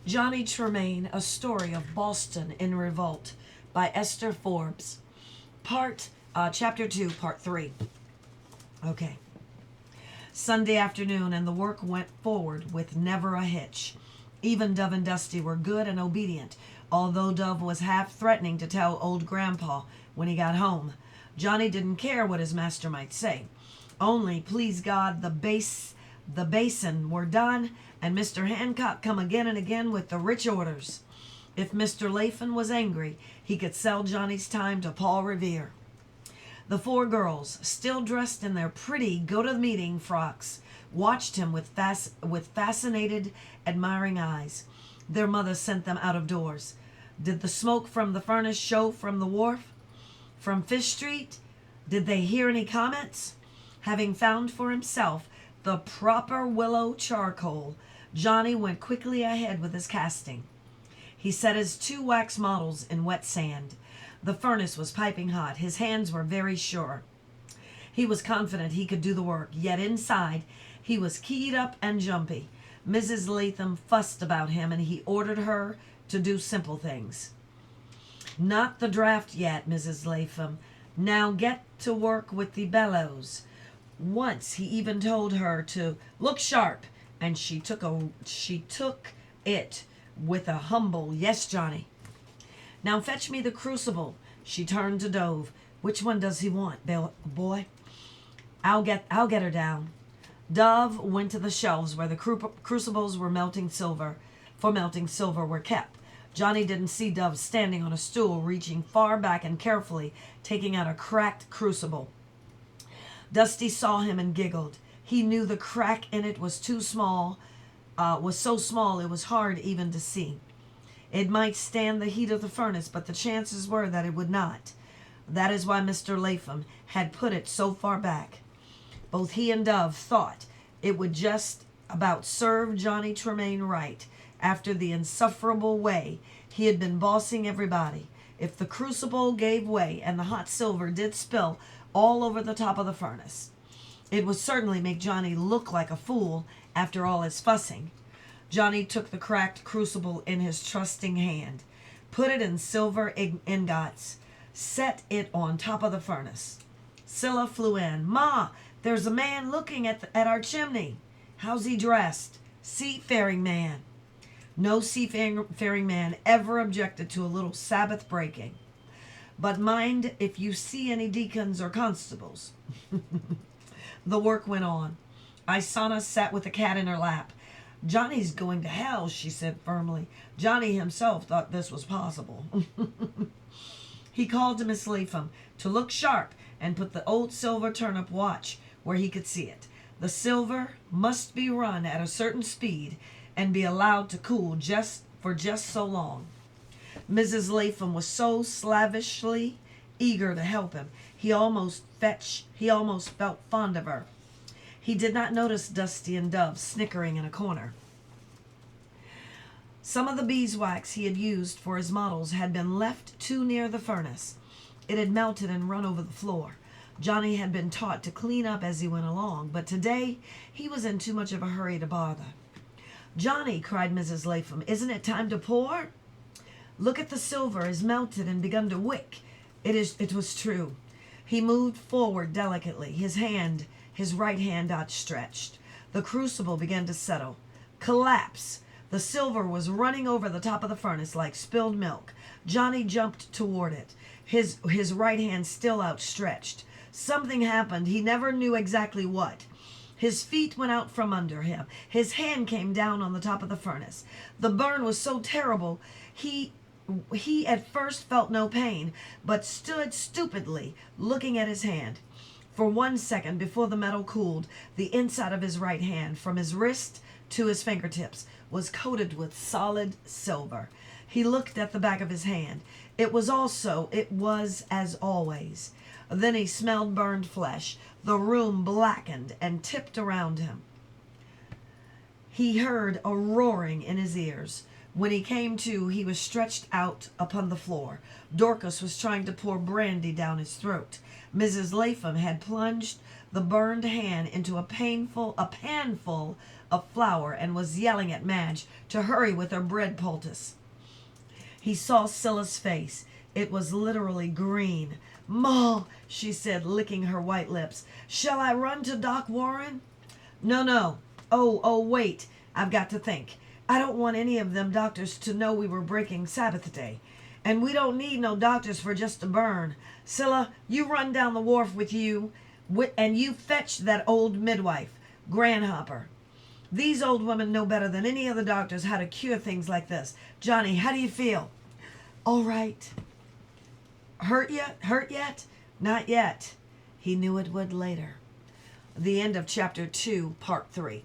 Johnny Tremain, A Story of Boston in Revolt by Esther Forbes. Chapter 2, Part 3. Okay. Sunday afternoon, and the work went forward with never a hitch. Even Dove and Dusty were good and obedient, although Dove was half threatening to tell old Grandpa when he got home. Johnny didn't care what his master might say. Only, please God, the basin were done, and Mr. Hancock come again and again with the rich orders. If Mr. Latham was angry, he could sell Johnny's time to Paul Revere. The four girls, still dressed in their pretty go-to-the-meeting frocks, watched him with fascinated, admiring eyes. Their mother sent them out of doors. Did the smoke from the furnace show from the wharf? From Fish Street? Did they hear any comments? Having found for himself the proper willow charcoal, Johnny went quickly ahead with his casting. He set his 2 wax models in wet sand. The furnace was piping hot. His hands were very sure. He was confident he could do the work, yet inside he was keyed up and jumpy. Mrs. Latham fussed about him, and he ordered her to do simple things. Not the draft yet, Mrs. Latham. Now get to work with the bellows. Once he even told her to look sharp, and she took it with a humble, "Yes, Johnny." "Now fetch me the crucible." She turned to Dove. "Which one does he want, boy?" I'll get her down." Dove went to the shelves where the crucibles were melting silver were kept. Johnny didn't see Dove standing on a stool, reaching far back and carefully taking out a cracked crucible. Dusty saw him and giggled. He knew the crack in it was so small it was hard even to see. It might stand the heat of the furnace, but the chances were that it would not. That is why Mr. Latham had put it so far back. Both he and Dove thought it would just about serve Johnny Tremain right after the insufferable way he had been bossing everybody. If the crucible gave way and the hot silver did spill all over the top of the furnace, it would certainly make Johnny look like a fool after all his fussing. Johnny took the cracked crucible in his trusting hand, put it in silver ingots, set it on top of the furnace. Scylla flew in. "Ma, there's a man looking at our chimney." "How's he dressed?" "Seafaring man." No seafaring man ever objected to a little Sabbath breaking. "But mind if you see any deacons or constables." The work went on. Isana sat with the cat in her lap. "Johnny's going to hell," she said firmly. Johnny himself thought this was possible. He called to Miss Latham to look sharp and put the old silver turnip watch where he could see it. The silver must be run at a certain speed and be allowed to cool just so long. Mrs. Latham was so slavishly eager to help him, he almost felt fond of her. He did not notice Dusty and Dove snickering in a corner. Some of the beeswax he had used for his models had been left too near the furnace. It had melted and run over the floor. Johnny had been taught to clean up as he went along, but today he was in too much of a hurry to bother. "Johnny," cried Mrs. Latham, "isn't it time to pour?" "Look at the silver is melted and begun to wick." It was true. He moved forward delicately, his right hand outstretched. The crucible began to settle. Collapse! The silver was running over the top of the furnace like spilled milk. Johnny jumped toward it, his right hand still outstretched. Something happened. He never knew exactly what. His feet went out from under him. His hand came down on the top of the furnace. The burn was so terrible, he at first felt no pain, but stood stupidly looking at his hand. For 1 second before the metal cooled, the inside of his right hand, from his wrist to his fingertips, was coated with solid silver. He looked at the back of his hand. It was as always. Then he smelled burned flesh. The room blackened and tipped around him. He heard a roaring in his ears. When he came to, he was stretched out upon the floor. Dorcas was trying to pour brandy down his throat. Mrs. Latham had plunged the burned hand into a panful of flour and was yelling at Madge to hurry with her bread poultice. He saw Scylla's face. It was literally green. "Ma," she said, licking her white lips, "shall I run to Doc Warren?" "No, no. Oh, wait. I've got to think. I don't want any of them doctors to know we were breaking Sabbath day. And we don't need no doctors for just a burn. Scylla, you run down the wharf with you, and you fetch that old midwife, Granhopper. These old women know better than any other doctors how to cure things like this. Johnny, how do you feel?" "All right." Hurt yet? Not yet. He knew it would later. The end of chapter 2, part 3.